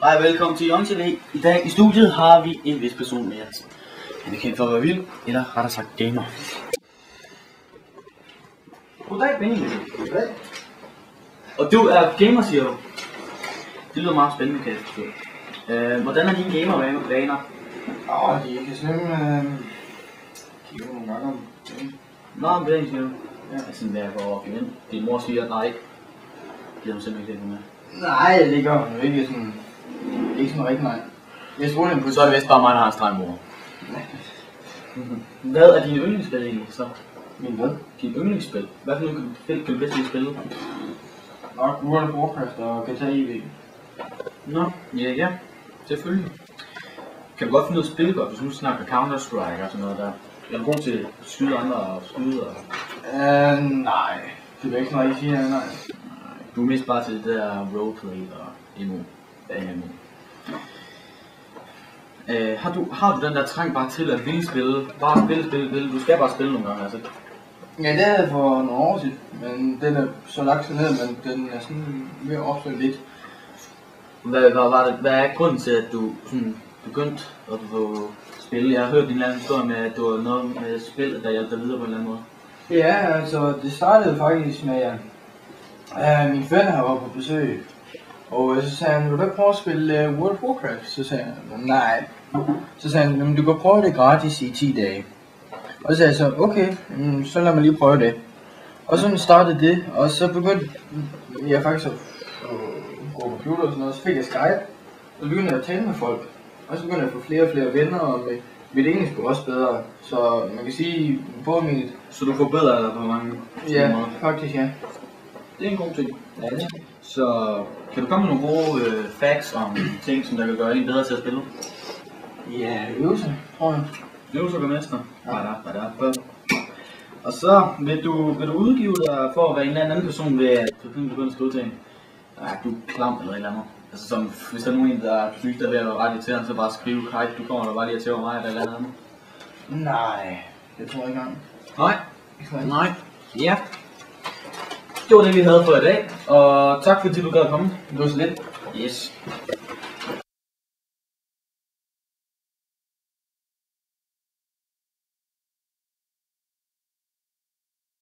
Hej, velkommen til Young TV. I dag i studiet har vi en vis person med os. Han er kendt for at være vild, eller rettere sagt gamer. Goddag, Benjamin. Goddag. Og du er gamer, siger du? Det lyder meget spændende, kan jeg forstå. Hvordan er dine gamervaner? De er ikke slemme. Kigger nogle gange om dagen. Nå, men det er ikke slemme. Ja. Altså, hvad jeg går op igen. Din mor siger, nej. Det er hun simpelthen ikke med. Nej, det gør hun jo ikke sådan. Ikke sådan rigtig nej. Jeg spurgte hende på. Så er det vist bare mig, der har en streg mor. Hvad er din yndlingsspil egentlig så? Min hvad? Din yndlingsspil? Hvad for nogle spil kan du bedst lide spille? Nok World of Warcraft og GTA EV. Nå, ja, selvfølgelig. Kan du godt finde ud af at spille godt, hvis du snakker Counter-Strike og sådan noget der? Er du god til at skyde andre og skyde og... Nej. Det er ikke sådan noget, I siger, nej. Du er mest bare til det der roleplay og MMO. Har du den der trang bare til at ville spille? Bare spille. Du skal bare spille nogle gange, altså. Ja, det havde jeg for nogle år siden, men den er så lagt ned, men den er sådan ved at opstå lidt. Hvad er grunden til, at du sådan begyndte at få spille? Jeg har hørt din anden historie med, at du var noget med spil, der hjalp dig videre på en eller anden måde. Ja, altså det startede faktisk med, at min fætter her var på besøg. Og så sagde han, vil du ikke prøve at spille World of Warcraft? Så sagde jeg, nej. Så sagde han, men du kan prøve det gratis i 10 dage. Og så sagde jeg så, okay, så lad mig lige prøve det. Og så startede det, og så begyndte jeg faktisk at gå på computer og sådan noget. Så fik jeg Skype, og begyndte jeg at tale med folk. Og så begyndte jeg at få flere og flere venner, og mit engelsk blev også bedre. Så man kan sige, både mit... Så du forbedrer dig på mange Ja, måder? faktisk ja. Det er en god ting. Ja, det. Så kan du komme med nogle gode facts om ting, som der kan gøre en bedre til at spille? Ja, øvelse, tror jeg. Øvelser gør mester. Og så vil du udgive dig for at være en eller anden person ved at du begynder at skrive til en. Nej, du er klam eller et eller andet. Altså som, hvis der er nogen, der synes, der er ved at være ret irriterende, så bare skrive, hej, du kommer der bare lige at tæve mig eller et eller andet. Nej, det tror jeg ikke engang. Nej. Ja. Det var det, vi havde for i dag. Og tak fordi du gad at komme. Det var så lidt. Yes.